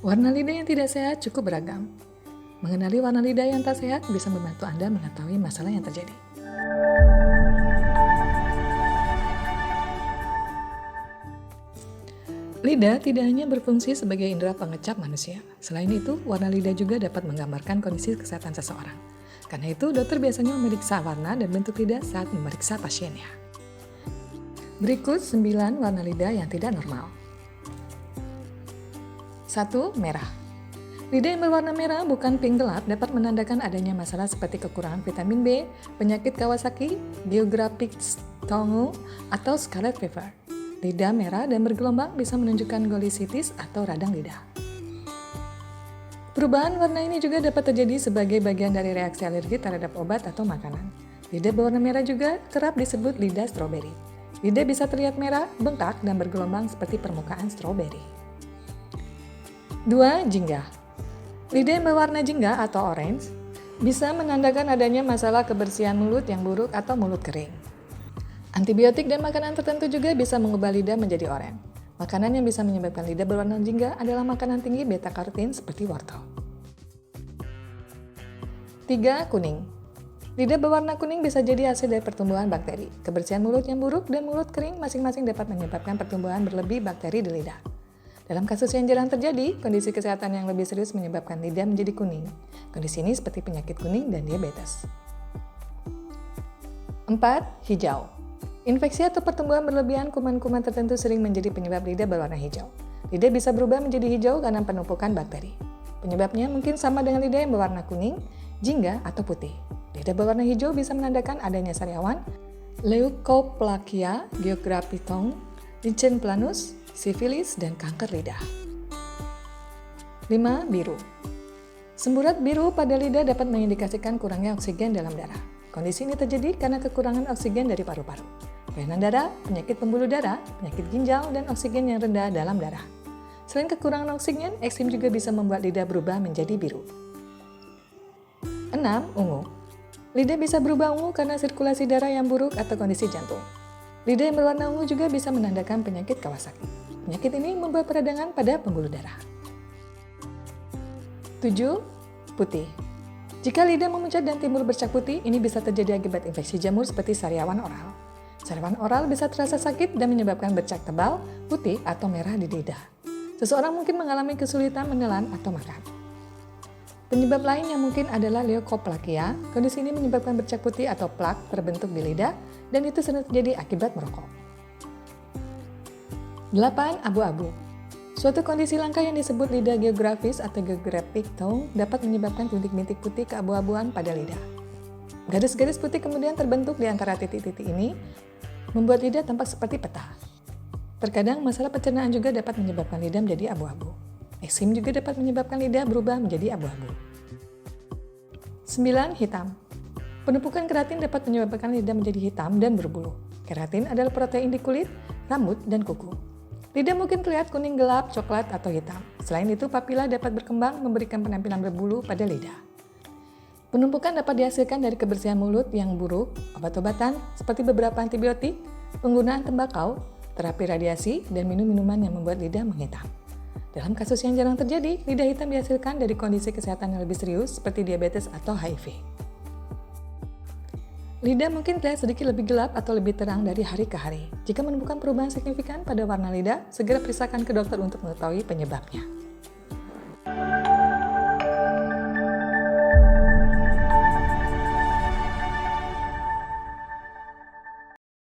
Warna lidah yang tidak sehat cukup beragam. Mengenali warna lidah yang tak sehat bisa membantu Anda mengetahui masalah yang terjadi. Lidah tidak hanya berfungsi sebagai indera pengecap manusia. Selain itu, warna lidah juga dapat menggambarkan kondisi kesehatan seseorang. Karena itu, dokter biasanya memeriksa warna dan bentuk lidah saat memeriksa pasiennya. Berikut 9 warna lidah yang tidak normal. 1. Merah. Lidah yang berwarna merah bukan pink gelap dapat menandakan adanya masalah seperti kekurangan vitamin B, penyakit Kawasaki, geographic tongue, atau scarlet fever. Lidah merah dan bergelombang bisa menunjukkan golisitis atau radang lidah. Perubahan warna ini juga dapat terjadi sebagai bagian dari reaksi alergi terhadap obat atau makanan. Lidah berwarna merah juga kerap disebut lidah stroberi. Lidah bisa terlihat merah, bengkak, dan bergelombang seperti permukaan stroberi. 2. Jingga. Lidah yang berwarna jingga atau orange bisa menandakan adanya masalah kebersihan mulut yang buruk atau mulut kering. Antibiotik dan makanan tertentu juga bisa mengubah lidah menjadi oranye. Makanan yang bisa menyebabkan lidah berwarna jingga adalah makanan tinggi beta-karotin seperti wortel. 3. Kuning. Lidah berwarna kuning bisa jadi hasil dari pertumbuhan bakteri. Kebersihan mulut yang buruk dan mulut kering masing-masing dapat menyebabkan pertumbuhan berlebih bakteri di lidah. Dalam kasus yang jarang terjadi, kondisi kesehatan yang lebih serius menyebabkan lidah menjadi kuning. Kondisi ini seperti penyakit kuning dan diabetes. 4. Hijau. Infeksi atau pertumbuhan berlebihan kuman-kuman tertentu sering menjadi penyebab lidah berwarna hijau. Lidah bisa berubah menjadi hijau karena penumpukan bakteri. Penyebabnya mungkin sama dengan lidah yang berwarna kuning, jingga, atau putih. Lidah berwarna hijau bisa menandakan adanya sariawan, leukoplakia, geographic tongue, lichen planus, sifilis, dan kanker lidah. 5. Biru. Semburat biru pada lidah dapat mengindikasikan kurangnya oksigen dalam darah. Kondisi ini terjadi karena kekurangan oksigen dari paru-paru, kelainan darah, penyakit pembuluh darah, penyakit ginjal, dan oksigen yang rendah dalam darah. Selain kekurangan oksigen, eksim juga bisa membuat lidah berubah menjadi biru. 6. Ungu. Lidah bisa berubah ungu karena sirkulasi darah yang buruk atau kondisi jantung. Lidah yang berwarna ungu juga bisa menandakan penyakit Kawasaki. Penyakit ini membuat peradangan pada pembuluh darah. 7. Putih. Jika lidah memucat dan timbul bercak putih, ini bisa terjadi akibat infeksi jamur seperti sariawan oral. Sariawan oral bisa terasa sakit dan menyebabkan bercak tebal, putih, atau merah di lidah. Seseorang mungkin mengalami kesulitan menelan atau makan. Penyebab lain yang mungkin adalah leukoplakia. Kondisi ini menyebabkan bercak putih atau plak terbentuk di lidah, dan itu sering terjadi akibat merokok. 8. Abu-abu. Suatu kondisi langka yang disebut lidah geografis atau geographic tongue dapat menyebabkan bintik-bintik putih keabu-abuan pada lidah. Garis-garis putih kemudian terbentuk di antara titik-titik ini, membuat lidah tampak seperti peta. Terkadang masalah pencernaan juga dapat menyebabkan lidah menjadi abu-abu. Eksim juga dapat menyebabkan lidah berubah menjadi abu-abu. 9. Hitam. Penumpukan keratin dapat menyebabkan lidah menjadi hitam dan berbulu. Keratin adalah protein di kulit, rambut, dan kuku. Lidah mungkin terlihat kuning gelap, coklat, atau hitam. Selain itu, papila dapat berkembang memberikan penampilan berbulu pada lidah. Penumpukan dapat dihasilkan dari kebersihan mulut yang buruk, obat-obatan seperti beberapa antibiotik, penggunaan tembakau, terapi radiasi, dan minum-minuman yang membuat lidah menghitam. Dalam kasus yang jarang terjadi, lidah hitam dihasilkan dari kondisi kesehatan yang lebih serius seperti diabetes atau HIV. Lidah mungkin terlihat sedikit lebih gelap atau lebih terang dari hari ke hari. Jika menemukan perubahan signifikan pada warna lidah, segera periksakan ke dokter untuk mengetahui penyebabnya.